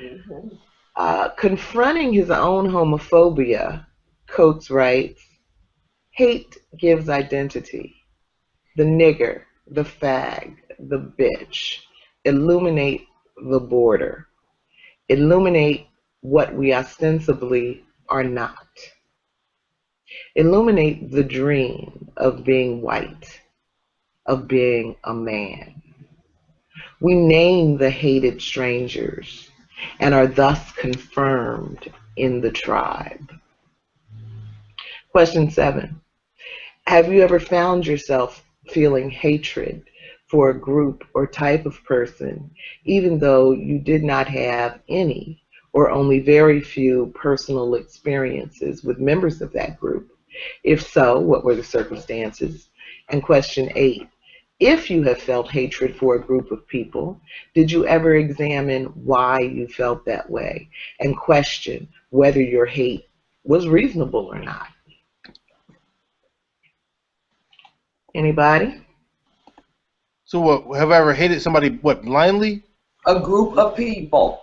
Mhm. Confronting his own homophobia, Coates writes, hate gives identity. The nigger, the fag, the bitch. Illuminate the border. Illuminate what we ostensibly are not. Illuminate the dream of being white, of being a man. We name the hated strangers and are thus confirmed in the tribe. Question 7. Have you ever found yourself feeling hatred for a group or type of person, even though you did not have any or only very few personal experiences with members of that group? If so, what were the circumstances? And question 8. If you have felt hatred for a group of people, did you ever examine why you felt that way and question whether your hate was reasonable or not? Anybody? So what? Have I ever hated somebody what blindly? A group of people.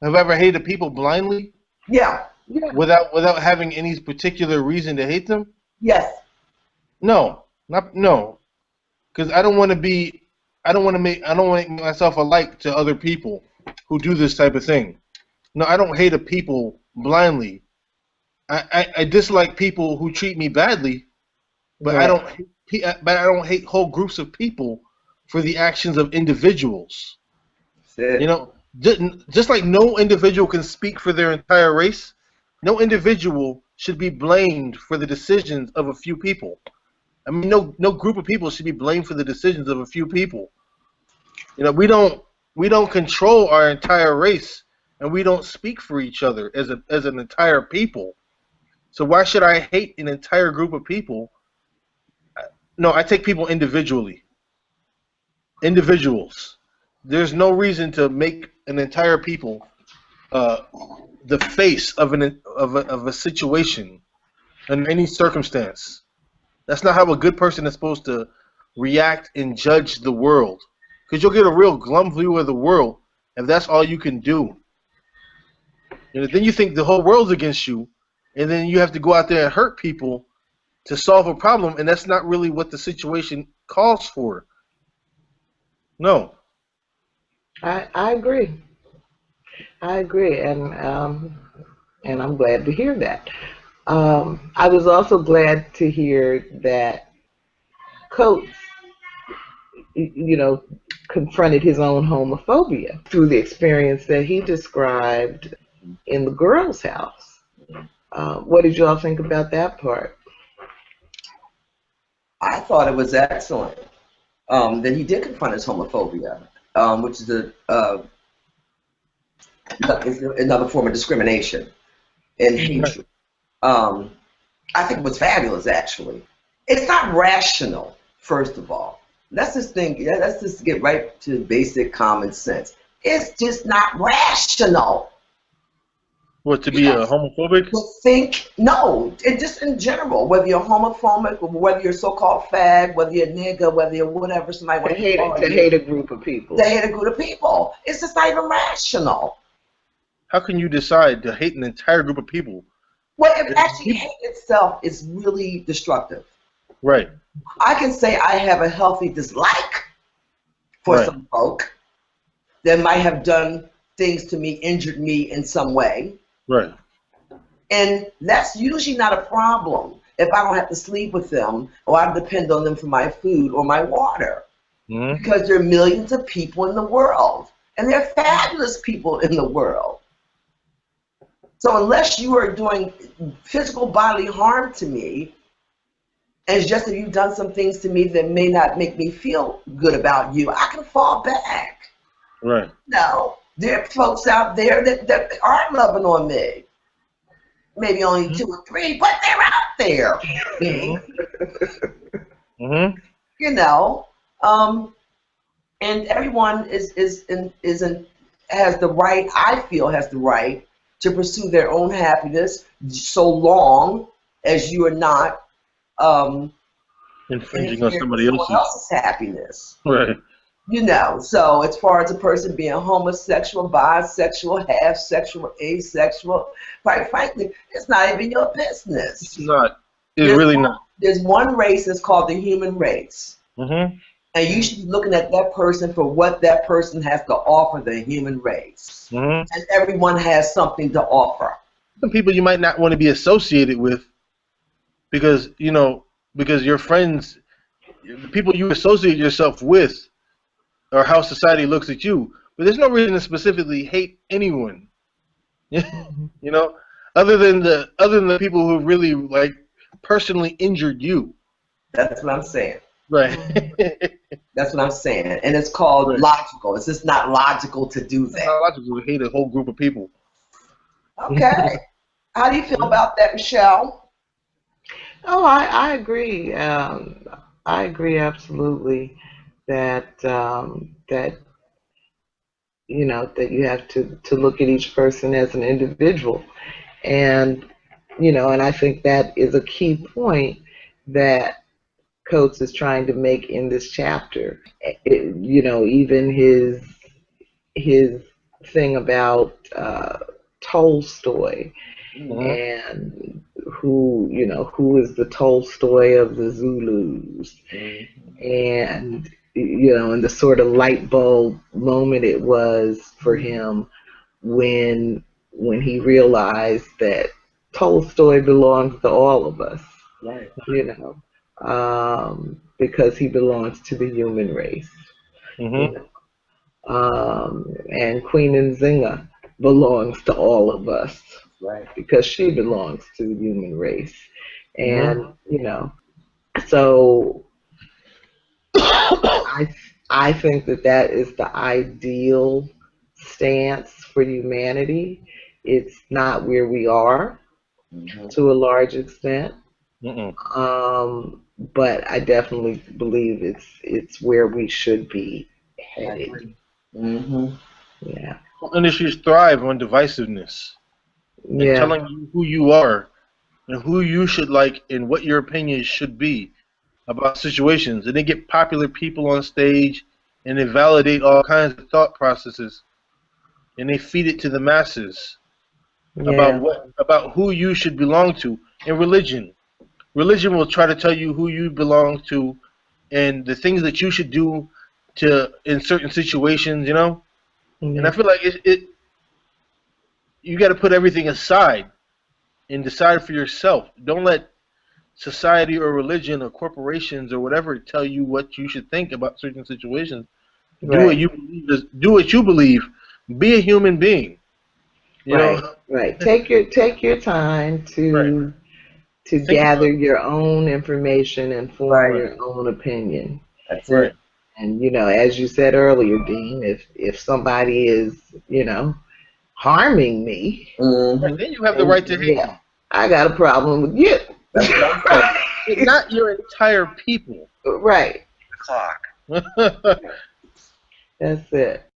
Have I ever hated people blindly Yeah. Yeah. without having any particular reason to hate them? Yes. No, not no, because I don't want to be. I don't want to make myself alike to other people who do this type of thing. No, I don't hate a people blindly. I dislike people who treat me badly, but I Right. don't. But I don't hate whole groups of people for the actions of individuals. That's You it. know, just like no individual can speak for their entire race, no individual should be blamed for the decisions of a few people. I mean, no group of people should be blamed for the decisions of a few people. You know, we don't control our entire race, and we don't speak for each other as an entire people. So why should I hate an entire group of people? No, I take people individually, individuals. There's no reason to make an entire people uh, the face of a situation in any circumstance. That's not how a good person is supposed to react and judge the world. Because you'll get a real glum view of the world if that's all you can do. You know, then you think the whole world's against you, and then you have to go out there and hurt people to solve a problem, and that's not really what the situation calls for. No. I agree. I agree, and I'm glad to hear that. I was also glad to hear that Coates, you know, confronted his own homophobia through the experience that he described in the girl's house. What did you all think about that part? I thought it was excellent that he did confront his homophobia, which is is another form of discrimination and Right. hatred. Um, I think it was fabulous, actually. It's not rational, first of all. Let's just think, yeah, let's just get right to basic common sense. It's just not rational. What, to You be know, a homophobic? to think, no, it just in general, whether you're homophobic, or whether you're so-called fag, whether you're nigga, whether you're whatever somebody To wants to hate call to you, hate a group of they people. hate a group of people. It's just not even rational. How can you decide to hate an entire group of people? Well, if actually People, hate itself is really destructive. right, I can say I have a healthy dislike for right, some folk that might have done things to me, injured me in some way. right. And that's usually not a problem if I don't have to sleep with them or I depend on them for my food or my water. Hmm. Because there are millions of people in the world. And there are fabulous people in the world. So unless you are doing physical bodily harm to me, and it's just that you've done some things to me that may not make me feel good about you, I can fall back. Right. No, there are folks out there that are loving on me. Maybe only two or three, but they're out there. Hmm. Hmm. You know, um, and everyone has the right. I feel has the right to pursue their own happiness, so long as you are not Infringing on interfering with somebody someone else's. else's happiness. Right. You know, so as far as a person being homosexual, bisexual, half sexual, asexual, quite frankly, it's not even your business. It's not. It's really not. There's one race that's called the human race. Mm-hmm. And you should be looking at that person for what that person has to offer the human race. Mm-hmm. And everyone has something to offer. Some people you might not want to be associated with because, you know, because your friends, the people you associate yourself with, or how society looks at you. But there's no reason to specifically hate anyone. You know, other than the people who really like personally injured you. That's what I'm saying. Right. That's what I'm saying. And it's called logical. It's just not logical to do that. It's not logical to hate a whole group of people. Okay. How do you feel about that, Michelle? Oh, I agree. I agree absolutely that that you know that you have to look at each person as an individual, and you know, and I think that is a key point that Coates is trying to make in this chapter. You know, even his thing about Tolstoy, and who is the Tolstoy of the Zulus, and you know, and the sort of light bulb moment it was for him when he realized that Tolstoy belongs to all of us, Right. you know, because he belongs to the human race. Mm-hmm. You know? And Queen Nzinga belongs to all of us, Right. because she belongs to the human race. And you know, so I think that is the ideal stance for humanity. It's not where we are to a large extent, but I definitely believe it's where we should be headed. Yeah. Industries thrive on divisiveness and telling you who you are and who you should like and what your opinions should be about situations. And they get popular people on stage and they validate all kinds of thought processes and they feed it to the masses about who you should belong to. And religion will try to tell you who you belong to and the things that you should do to in certain situations, you know. And I feel like you got to put everything aside and decide for yourself. Don't let society or religion or corporations or whatever tell you what you should think about certain situations. Do what you believe. Do what you believe. Be a human being. You know? Right. Take your time to gather your own information and form your own opinion. That's it. And you know, as you said earlier, Dean, if somebody is, you know, harming me, then you have the right to hate them. I got a problem with you. It's not your entire people. Right. Clock. That's it.